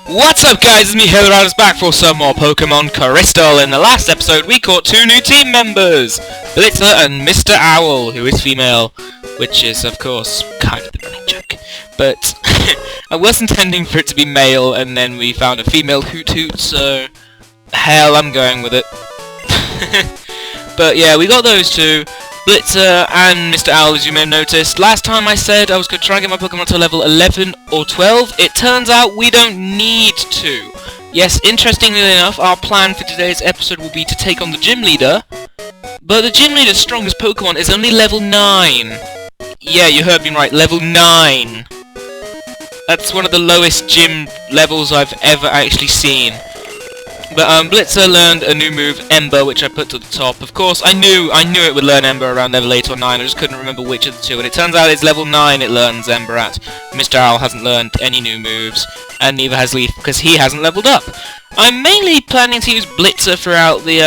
What's up guys, it's me Haloraders back for some more Pokemon Crystal. In the last episode we caught two new team members, Blitzer and Mr. Owl, who is female, which is of course kind of the running joke. But I was intending for it to be male and then we found a female Hoot Hoot, so hell, I'm going with it. But yeah, we got those two, Blitzer and Mr. Owl, as you may have noticed. Last time I said I was going to try and get my Pokemon to level 11 or 12. It turns out we don't need to. Yes, interestingly enough, our plan for today's episode will be to take on the gym leader. But the gym leader's strongest Pokemon is only level 9. Yeah, you heard me right, level 9. That's one of the lowest gym levels I've ever actually seen. But Blitzer learned a new move, Ember, which I put to the top. Of course, I knew it would learn Ember around level 8 or 9, I just couldn't remember which of the two. And it turns out it's level 9 it learns Ember at. Mr. Owl hasn't learned any new moves, and neither has Leaf, because he hasn't leveled up. I'm mainly planning to use Blitzer throughout the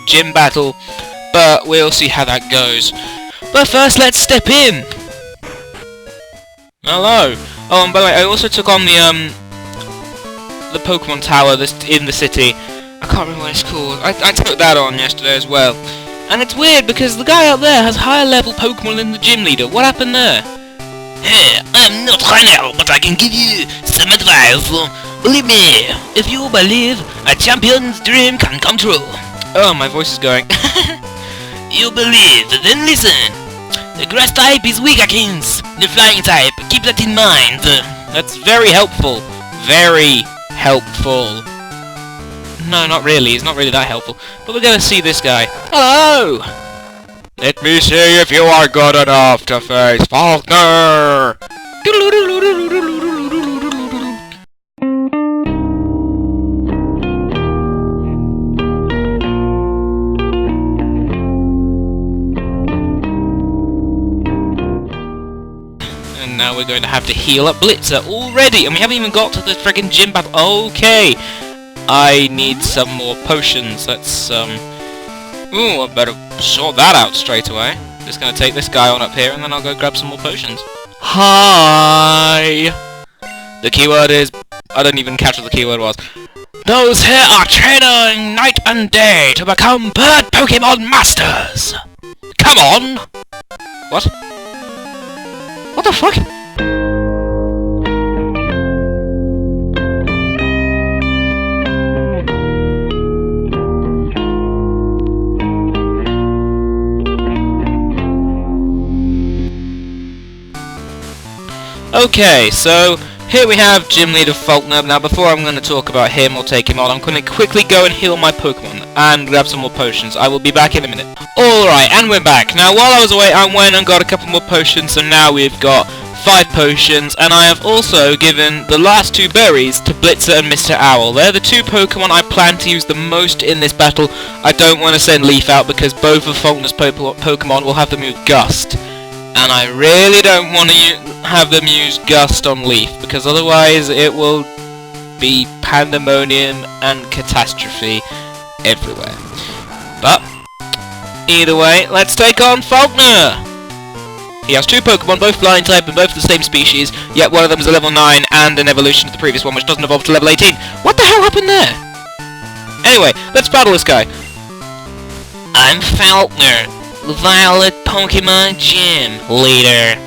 gym battle, but we'll see how that goes. But first, let's step in! Hello! Oh, and by the way, I also took on the Pokemon Tower in the city. I can't remember what it's called. I took that on yesterday as well. And it's weird because the guy out there has higher level Pokemon than the gym leader. What happened there? Hey, I'm not trainer, but I can give you some advice. Believe me, if you believe, a champion's dream can come true. Oh, my voice is going. You believe, then listen. The grass type is weak against the flying type. Keep that in mind. That's very helpful. Very helpful. No, not really. It's not really that helpful. But we're gonna see this guy. Hello! Let me see if you are good enough to face Falkner! Now we're going to have to heal up Blitzer already, and we haven't even got to the friggin' gym battle. Okay, I need some more potions. Let's ooh, I better sort that out straight away. Just gonna take this guy on up here, and then I'll go grab some more potions. Hi. The keyword is, I don't even catch what the keyword was. Those here are training night and day to become bird Pokemon masters. Come on. What? What the fuck? Okay, so here we have Gym Leader Falkner. Now before I'm going to talk about him or take him on, I'm going to quickly go and heal my Pokemon and grab some more potions. I will be back in a minute. Alright, and we're back. Now while I was away I went and got a couple more potions, so now we've got 5 potions, and I have also given the last 2 berries to Blitzer and Mr. Owl. They're the 2 Pokemon I plan to use the most in this battle. I don't want to send Leaf out because both of Falkner's Pokemon will have the move Gust. And I really don't want to have them use Gust on Leaf, because otherwise it will be pandemonium and catastrophe everywhere. But either way, let's take on Falkner! He has 2 Pokemon, both flying type and both the same species, yet one of them is a level 9 and an evolution of the previous one, which doesn't evolve to level 18. What the hell happened there? Anyway, let's battle this guy. I'm Falkner, the Violet Pokemon Gym Leader.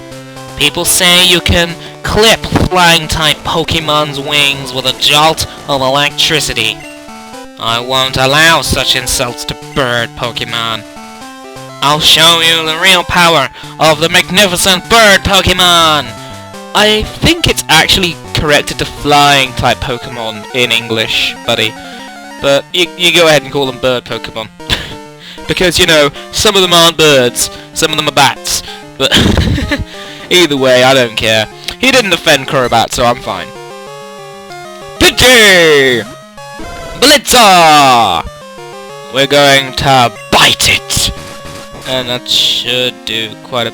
People say you can clip flying type Pokemon's wings with a jolt of electricity. I won't allow such insults to bird Pokemon. I'll show you the real power of the magnificent bird Pokemon! I think it's actually corrected to flying type Pokemon in English, buddy. But you go ahead and call them bird Pokemon. Because, you know, some of them aren't birds, some of them are bats. But either way, I don't care. He didn't offend Crobat, so I'm fine. Pidgey! Blitzer! We're going to bite it! And that should do quite a...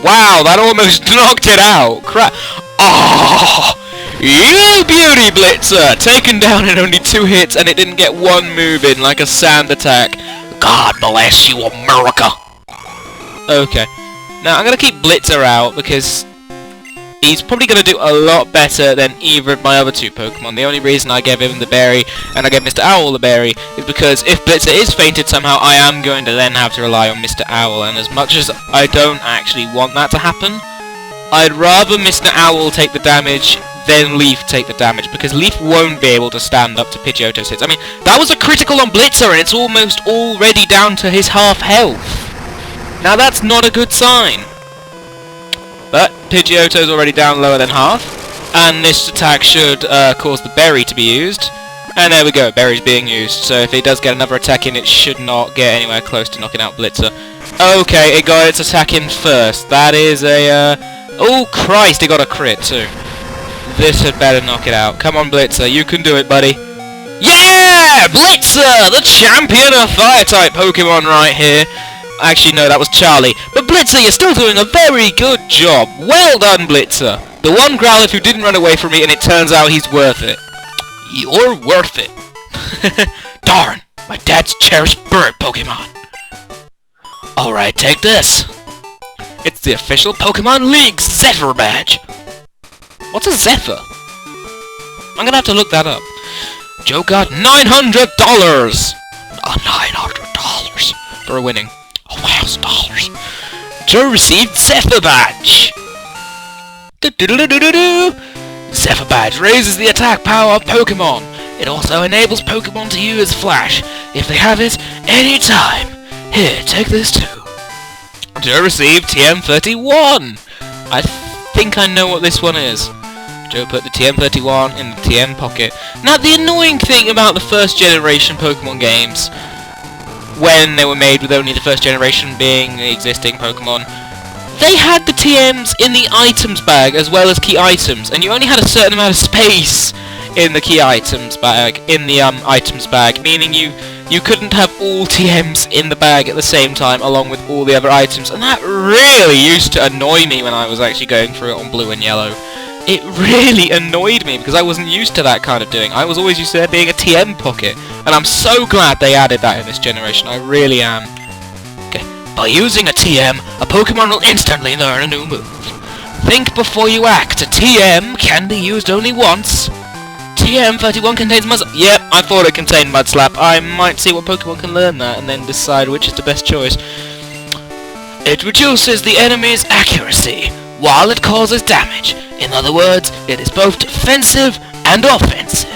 Wow, that almost knocked it out! Crap! Oh! You beauty, Blitzer! Taken down in only 2 hits, and it didn't get 1 move in, like a sand attack. God bless you, America! Okay. Now, I'm gonna keep Blitzer out, because he's probably going to do a lot better than either of my other two Pokemon. The only reason I gave him the berry and I gave Mr. Owl the berry is because if Blitzer is fainted somehow, I am going to then have to rely on Mr. Owl, and as much as I don't actually want that to happen, I'd rather Mr. Owl take the damage than Leaf take the damage, because Leaf won't be able to stand up to Pidgeotto's hits. I mean, that was a critical on Blitzer and it's almost already down to his half health. Now that's not a good sign. But Pidgeotto's already down lower than half, and this attack should cause the berry to be used. And there we go, berry's being used. So if it does get another attack in, it should not get anywhere close to knocking out Blitzer. Okay, it got its attack in first. That is a... oh Christ, it got a crit too. This had better knock it out. Come on, Blitzer, you can do it, buddy. Yeah! Blitzer! The champion of Fire-type Pokemon right here. Actually, no, that was Charlie. But Blitzer, you're still doing a very good job. Well done, Blitzer. The one Growlithe who didn't run away from me, and it turns out he's worth it. You're worth it. Darn, my dad's cherished bird Pokemon. Alright, take this. It's the official Pokemon League Zephyr badge. What's a Zephyr? I'm gonna have to look that up. Joe got $900! $900 for winning. $1,000. Joe received Zephyr badge! Zephyr badge raises the attack power of Pokemon. It also enables Pokemon to use Flash if they have it anytime. Here, take this too. Joe received TM31! I think I know what this one is. Joe put the TM31 in the TM pocket. Now, the annoying thing about the first generation Pokemon games, when they were made with only the first generation being the existing Pokemon, they had the TMs in the items bag as well as key items, and you only had a certain amount of space in the key items bag, meaning you couldn't have all TMs in the bag at the same time along with all the other items, and that really used to annoy me when I was actually going through it on Blue and Yellow. It really annoyed me because I wasn't used to that kind of doing. I was always used to there being a TM pocket, and I'm so glad they added that in this generation. I really am. Okay. By using a TM, a Pokemon will instantly learn a new move. Think before you act. A TM can be used only once. TM31 contains Mud Slap. Yep, I thought it contained Mud Slap. I might see what Pokemon can learn that and then decide which is the best choice. It reduces the enemy's accuracy while it causes damage. In other words, it is both defensive and offensive.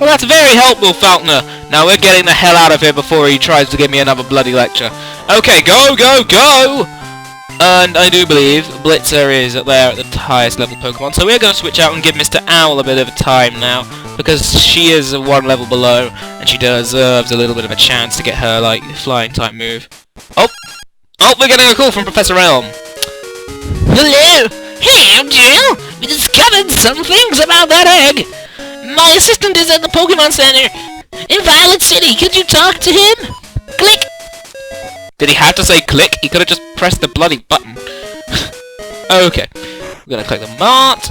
Well, that's very helpful, Falkner. Now we're getting the hell out of here before he tries to give me another bloody lecture. Okay, go, go, go! And I do believe Blitzer is there at the highest level Pokemon, so we're going to switch out and give Mr. Owl a bit of a time now, because she is one level below, and she deserves a little bit of a chance to get her, like, flying type move. Oh! Oh, we're getting a call from Professor Elm. Hello! Hey, Jill! We discovered some things about that egg! My assistant is at the Pokemon Center in Violet City. Could you talk to him? Click! Did he have to say click? He could have just pressed the bloody button. Okay. We're gonna click the mart.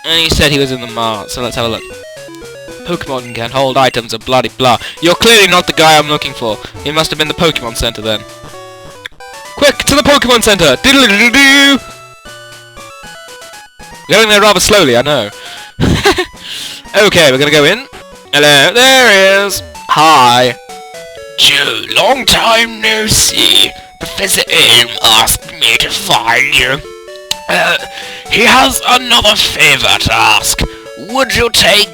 And he said he was in the mart, so let's have a look. Pokemon can hold items and bloody blah. You're clearly not the guy I'm looking for. He must have been the Pokemon Center then. Quick, to the Pokemon Center! Diddle-diddle-doo! Going there rather slowly, I know. Okay, we're gonna go in. Hello, there he is. Hi. Joe, long time no see. Professor Elm asked me to find you. He has another favor to ask. Would you take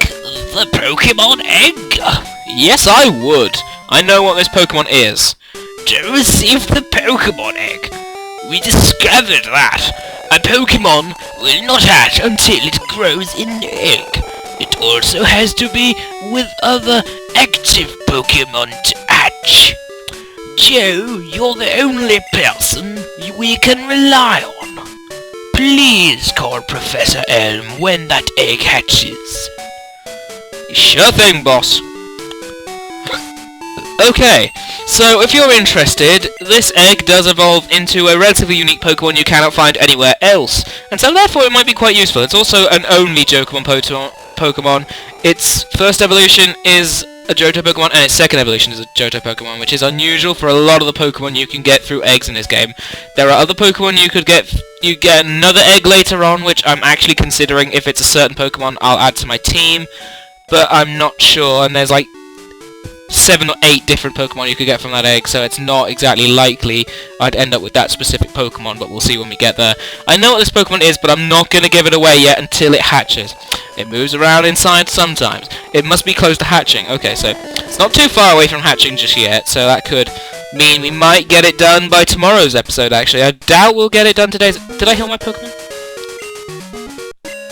the Pokemon egg? Yes, I would. I know what this Pokemon is. To receive the Pokemon egg, we discovered that a Pokemon will not hatch until it grows in the egg. It also has to be with other active Pokemon to hatch. Joe, you're the only person we can rely on. Please call Professor Elm when that egg hatches. Sure thing, boss. Okay, so if you're interested, this egg does evolve into a relatively unique Pokemon you cannot find anywhere else, and so therefore it might be quite useful. It's also an only Pokemon. Its first evolution is a Johto Pokemon, and its second evolution is a Johto Pokemon, which is unusual for a lot of the Pokemon you can get through eggs in this game. There are other Pokemon you get another egg later on, which I'm actually considering. If it's a certain Pokemon, I'll add to my team, but I'm not sure, and there's like 7 or 8 different Pokemon you could get from that egg, so it's not exactly likely I'd end up with that specific Pokemon, but we'll see when we get there. I know what this Pokemon is, but I'm not going to give it away yet until it hatches. It moves around inside sometimes. It must be close to hatching. Okay, so it's not too far away from hatching just yet, so that could mean we might get it done by tomorrow's episode, actually. I doubt we'll get it done today. Did I heal my Pokemon?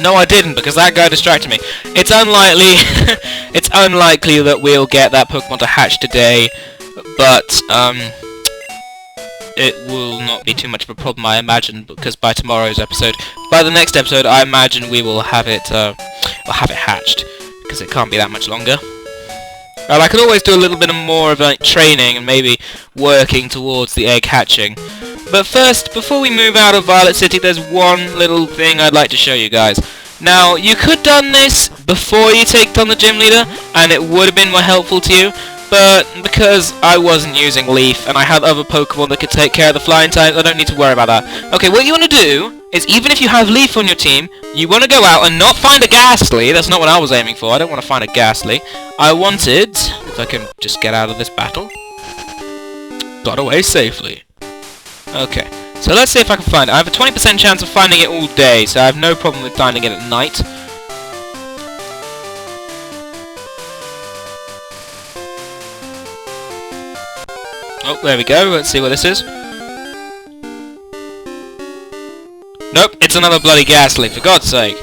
No, I didn't, because that guy distracted me. It's unlikely it's unlikely that we'll get that Pokemon to hatch today, but it will not be too much of a problem, I imagine, because by tomorrow's episode, by the next episode, I imagine we will have it hatched, because it can't be that much longer. I can always do a little bit more of like training and maybe working towards the egg hatching. But first, before we move out of Violet City, there's one little thing I'd like to show you guys. Now, you could have done this before you take on the gym leader, and it would have been more helpful to you, but because I wasn't using Leaf, and I had other Pokemon that could take care of the flying types, I don't need to worry about that. Okay, what you want to do is, even if you have Leaf on your team, you want to go out and not find a Ghastly. That's not what I was aiming for. I don't want to find a Ghastly. I wanted, if I can just get out of this battle, got away safely. Okay, so let's see if I can find it. I have a 20% chance of finding it all day, so I have no problem with finding it at night. Oh, there we go. Let's see what this is. Nope, it's another bloody Ghastly, for God's sake.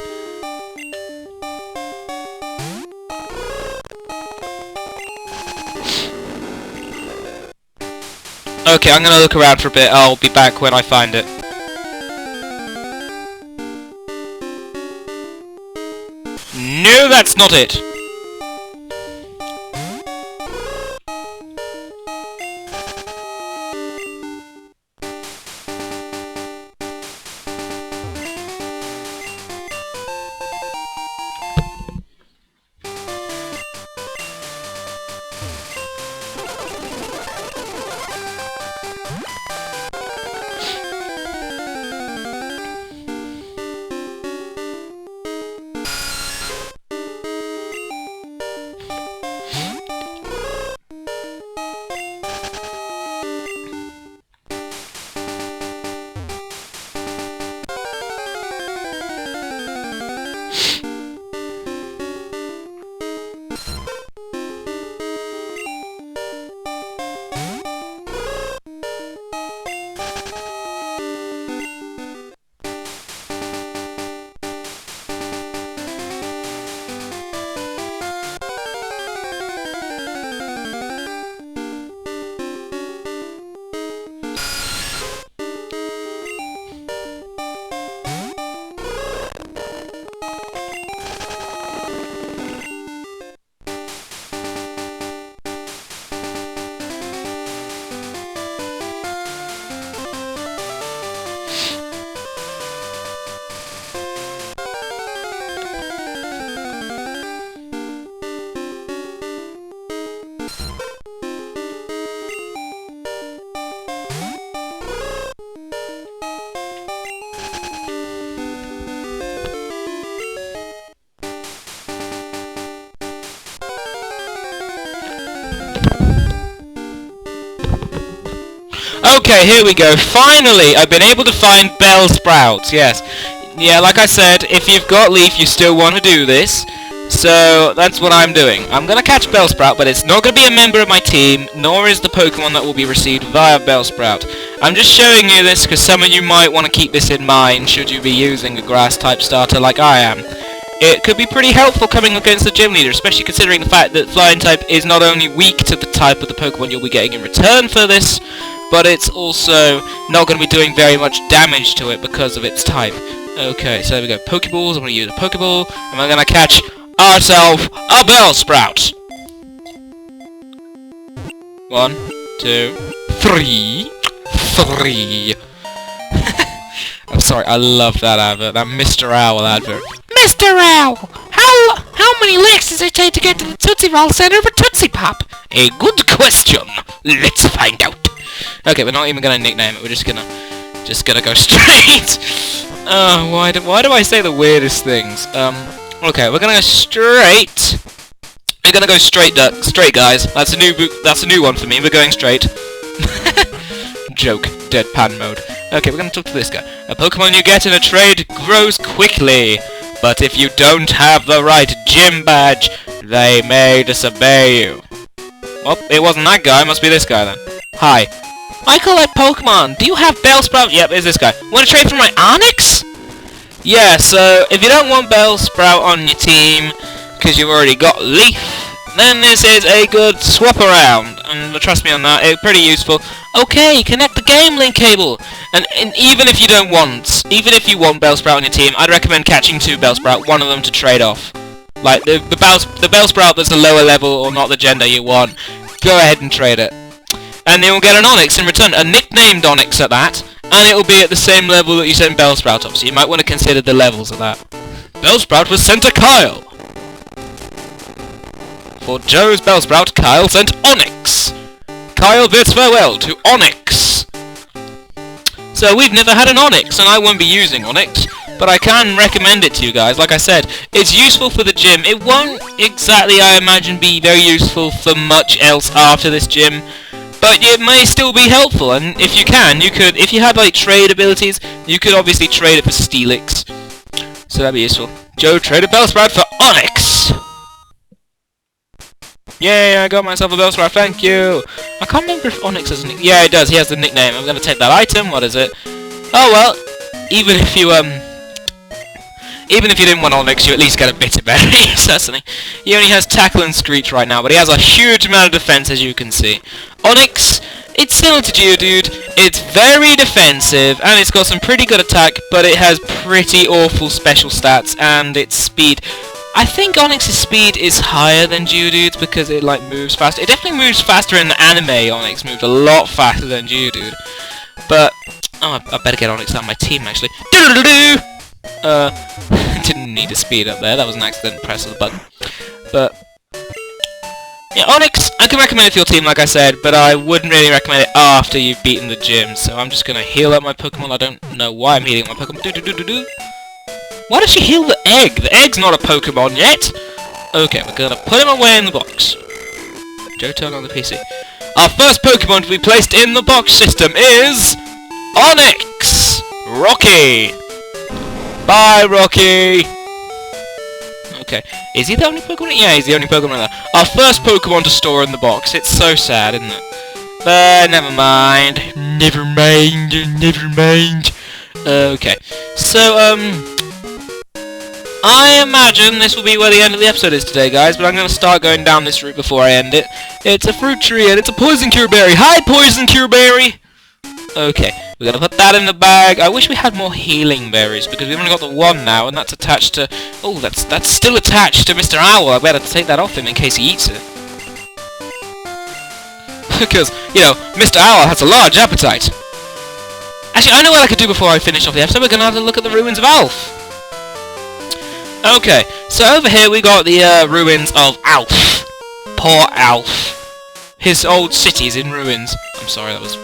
Okay, I'm gonna look around for a bit. I'll be back when I find it. No, that's not it. Okay, here we go. Finally, I've been able to find Bellsprouts. Yes. Yeah, like I said, if you've got Leaf, you still want to do this. So, that's what I'm doing. I'm going to catch Bellsprout, but it's not going to be a member of my team, nor is the Pokemon that will be received via Bellsprout. I'm just showing you this because some of you might want to keep this in mind should you be using a Grass-type starter like I am. It could be pretty helpful coming against the gym leader, especially considering the fact that Flying type is not only weak to the type of the Pokemon you'll be getting in return for this, but it's also not going to be doing very much damage to it because of its type. Okay, so there we go. Pokeballs, I'm going to use a Pokeball, and we're going to catch ourselves a Bellsprout. 1, 2, 3. 3. I'm sorry, I love that advert, that Mr. Owl advert. Mr. Owl, how How many licks does it take to get to the Tootsie Roll Center of a Tootsie Pop? A good question. Let's find out. Okay, we're not even gonna nickname it. We're just gonna go straight. Why do I say the weirdest things? Okay, we're gonna go straight. We're gonna go straight, guys. That's a new one for me. We're going straight. Joke. Deadpan mode. Okay, we're gonna talk to this guy. A Pokemon you get in a trade grows quickly, but if you don't have the right gym badge, they may disobey you. Well, it wasn't that guy. It must be this guy then. Hi. I collect Pokemon. Do you have Bellsprout? Yep, it's this guy. Want to trade for my Onix? Yeah, so if you don't want Bellsprout on your team, because you've already got Leaf, then this is a good swap around. And trust me on that, it's pretty useful. Okay, connect the game link cable. And even if you want Bellsprout on your team, I'd recommend catching 2 Bellsprout, one of them to trade off. Like, the Bellsprout that's the lower level or not the gender you want, go ahead and trade it. And you'll get an Onix in return, a nicknamed Onix at that, and it'll be at the same level that you sent Bellsprout up, so you might want to consider the levels of that. Bellsprout was sent to Kyle. For Joe's Bellsprout, Kyle sent Onix. Kyle bids farewell to Onix. So we've never had an Onix, and I won't be using Onix, but I can recommend it to you guys. Like I said, it's useful for the gym. It won't exactly, I imagine, be very useful for much else after this gym, but it may still be helpful. And if you can, if you had like trade abilities, you could obviously trade it for Steelix. So that'd be useful. Joe traded Bellsprout for Onix. Yay, I got myself a Bellsprout, thank you! I can't remember if Onix has a nickname. Yeah, it does, he has the nickname. I'm gonna take that item, what is it? Oh well, even if you didn't want Onix, you at least get a Bitter Berry, certainly. He only has Tackle and Screech right now, but he has a huge amount of defense, as you can see. Onix, it's similar to Geodude, it's very defensive, and it's got some pretty good attack, but it has pretty awful special stats, and its speed. I think Onix's speed is higher than Geodude's because it like moves faster. It definitely moves faster in the anime. Onix moved a lot faster than Geodude. But I better get Onix out of my team actually. Didn't need to speed up there. That was an accident press of the button. But yeah, Onix, I can recommend it for your team, like I said, but I wouldn't really recommend it after you've beaten the gym. So I'm just gonna heal up my Pokemon. I don't know why I'm healing my Pokemon. Why does she heal the egg? The egg's not a Pokemon yet! Okay, we're gonna put him away in the box. Johto on the PC. Our first Pokemon to be placed in the box system is... Onix! Rocky! Bye, Rocky! Okay, is he the only Pokemon? Yeah, he's the only Pokemon there. Our first Pokemon to store in the box. It's so sad, isn't it? But never mind. Never mind. Okay, so, I imagine this will be where the end of the episode is today, guys, but I'm going to start going down this route before I end it. It's a fruit tree, and it's a poison cure berry. Hi, poison cure berry! Okay, we're going to put that in the bag. I wish we had more healing berries, because we've only got the one now, and that's attached to... Oh, that's still attached to Mr. Owl. I better take that off him in case he eats it. Because, you know, Mr. Owl has a large appetite. Actually, I know what I could do before I finish off the episode. We're going to have a look at the ruins of Alf. Okay, so over here we got the ruins of Alf. Poor Alf. His old city's in ruins. I'm sorry, that was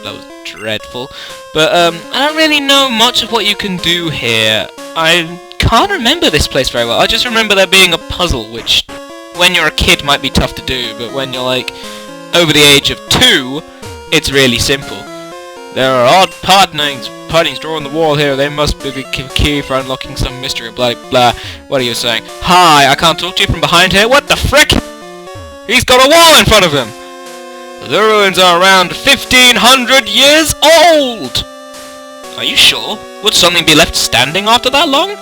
dreadful. But I don't really know much of what you can do here. I can't remember this place very well. I just remember there being a puzzle, which when you're a kid might be tough to do, but when you're like over the age of 2, it's really simple. There are odd partings drawn on the wall here. They must be the key for unlocking some mystery, blah blah. What are you saying? Hi, I can't talk to you from behind here. What the frick? He's got a wall in front of him. The ruins are around 1,500 years old. Are you sure? Would something be left standing after that long?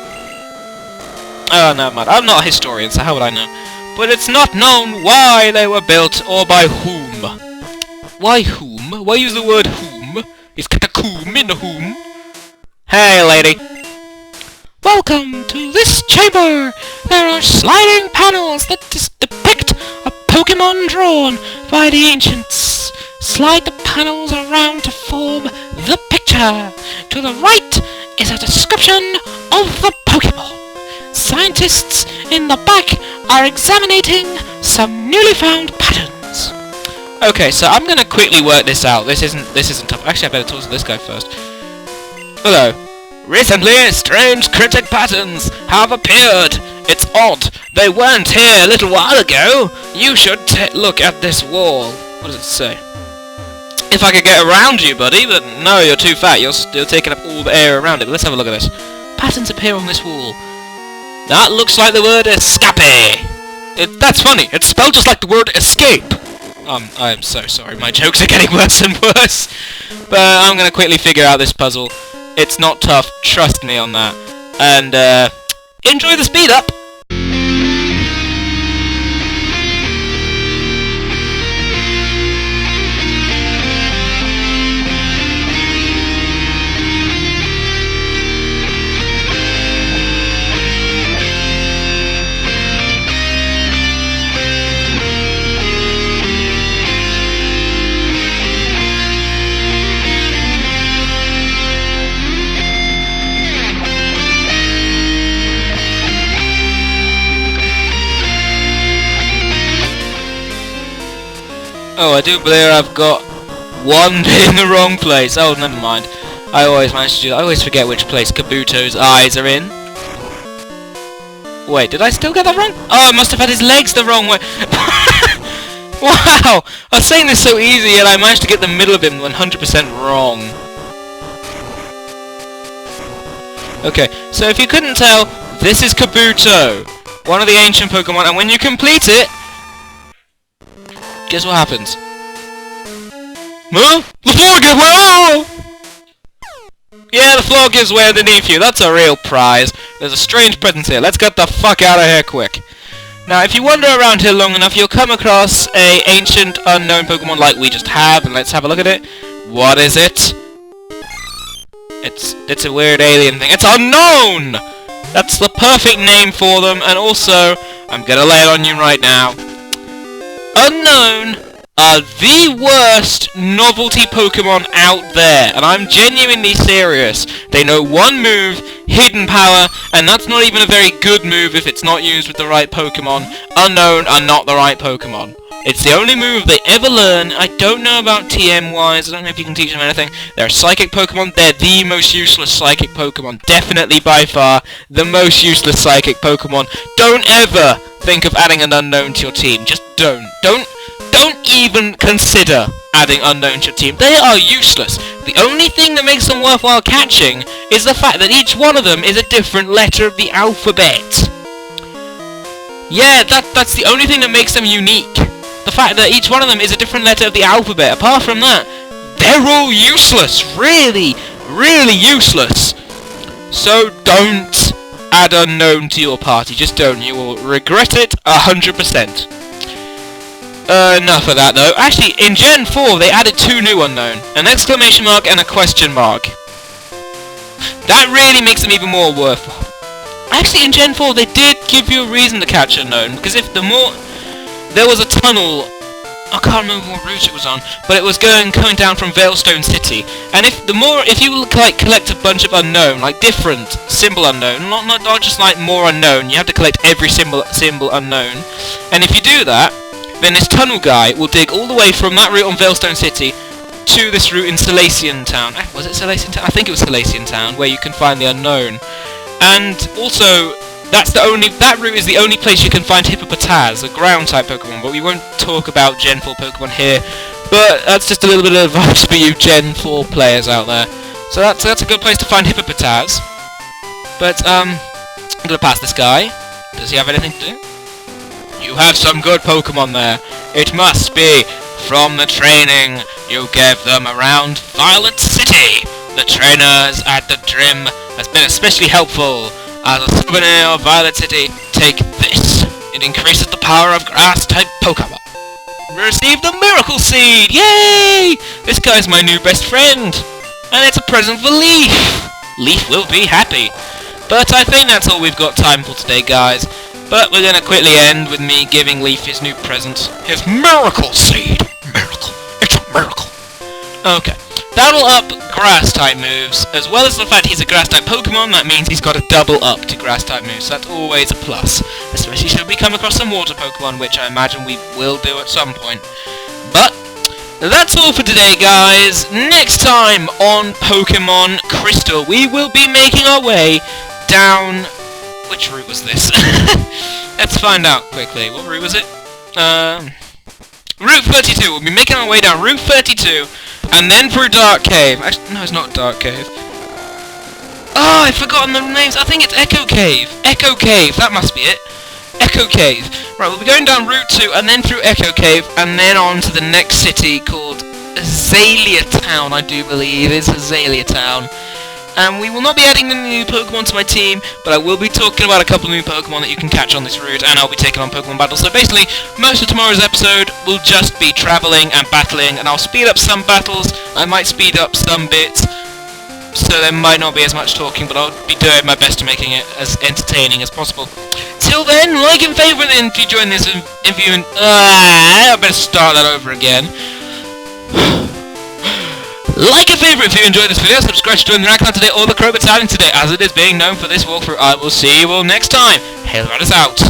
Oh, never mind. I'm not a historian, so how would I know? But it's not known why they were built or by whom. Why whom? Why use the word whom? Is catacomb in the whom? Hey, lady. Welcome to this chamber. There are sliding panels that depict a Pokemon drawn by the ancients. Slide the panels around to form the picture. To the right is a description of the Pokemon. scientists in the back are examining some newly found patterns. Okay, so I'm gonna quickly work this out. This isn't tough. Actually, I better talk to this guy first. Hello. Recently, strange cryptic patterns have appeared. It's odd. They weren't here a little while ago. You should look at this wall. What does it say? If I could get around you, buddy, but no, you're too fat. You're still taking up all the air around it. But let's have a look at this. Patterns appear on this wall. That looks like the word escape. That's funny. It's spelled just like the word escape. I'm so sorry. My jokes are getting worse and worse. But I'm gonna quickly figure out this puzzle. It's not tough. Trust me on that. And enjoy the speed up. Oh, I do believe I've got one bit in the wrong place. Oh, never mind. I always manage to do that. I always forget which place Kabuto's eyes are in. Wait, did I still get that wrong? Oh, I must have had his legs the wrong way. Wow! I was saying this so easy, and I managed to get the middle of him 100% wrong. Okay, so if you couldn't tell, this is Kabuto, one of the ancient Pokemon, and when you complete it, guess what happens? Huh? The floor gives way! Oh! Yeah, the floor gives way underneath you. That's a real prize. There's a strange presence here. Let's get the fuck out of here quick. Now, if you wander around here long enough, you'll come across a ancient unknown Pokemon like we just have, and let's have a look at it. What is it? It's a weird alien thing. It's unknown! That's the perfect name for them, and also, I'm gonna lay it on you right now. Unknown are the worst novelty Pokemon out there, and I'm genuinely serious. They know one move, Hidden Power, and that's not even a very good move if it's not used with the right Pokemon. Unknown are not the right Pokemon. It's the only move they ever learn. I don't know about TM-wise, I don't know if you can teach them anything. They're Psychic Pokemon, they're the most useless Psychic Pokemon. Definitely by far the most useless Psychic Pokemon. Don't ever think of adding an Unknown to your team. Just don't. Don't even consider adding Unknown to your team. They are useless. The only thing that makes them worthwhile catching is the fact that each one of them is a different letter of the alphabet. Yeah, that's the only thing that makes them unique. The fact that each one of them is a different letter of the alphabet. Apart from that, they're all useless. Really, really useless. So don't add Unknown to your party. Just don't. You will regret it 100%. Enough of that though. Actually, in Gen 4 they added two new Unknown. An exclamation mark and a question mark. That really makes them even more worthwhile. Actually, in Gen 4 they did give you a reason to catch Unknown, because if the more... There was a tunnel, I can't remember what route it was on, but it was coming down from Veilstone City. And if you like collect a bunch of Unknown, like different symbol Unknown, not just like more Unknown, you have to collect every symbol Unknown. And if you do that, then this tunnel guy will dig all the way from that route on Veilstone City to this route in Salacian Town. Was it Salacian Town? I think it was Salacian Town, where you can find the Unknown. And also, that route is the only place you can find Hippopotaz, a ground-type Pokemon, but we won't talk about Gen 4 Pokemon here. But that's just a little bit of advice for you Gen 4 players out there. So that's a good place to find Hippopotaz. But, I'm gonna pass this guy. Does he have anything to do? You have some good Pokemon there. It must be from the training you gave them around Violet City. The trainers at the gym has been especially helpful. As a souvenir of Violet City, take this. It increases the power of grass-type Pokemon. Receive the Miracle Seed! Yay! This guy's my new best friend. And it's a present for Leaf. Leaf will be happy. But I think that's all we've got time for today, guys. But we're gonna quickly end with me giving Leaf his new present. His Miracle Seed! Miracle. It's a miracle. Okay. That'll up grass-type moves, as well as the fact he's a grass-type Pokemon. That means he's got a double up to grass-type moves, so that's always a plus. Especially should we come across some water Pokemon, which I imagine we will do at some point. But that's all for today, guys. Next time on Pokemon Crystal, we will be making our way down... Which route was this? Let's find out quickly. What route was it? Route 32. We'll be making our way down Route 32, and then through Dark Cave. Actually, no, it's not Dark Cave. Oh, I've forgotten the names. I think it's Echo Cave. Echo Cave. That must be it. Echo Cave. Right, we'll be going down Route 2, and then through Echo Cave, and then on to the next city called Azalea Town, I do believe. It's Azalea Town. And we will not be adding any new Pokemon to my team, but I will be talking about a couple of new Pokemon that you can catch on this route, and I'll be taking on Pokemon battles. So basically, most of tomorrow's episode will just be travelling and battling, and I'll speed up some battles, I might speed up some bits, so there might not be as much talking, but I'll be doing my best to making it as entertaining as possible. Till then, like and favourite if you join this interview, and I better start that over again. Like and favourite if you enjoyed this video, subscribe to join the Rackman today or the Crow Battalion today, as it is being known for this walkthrough. I will see you all next time. Haloraders out.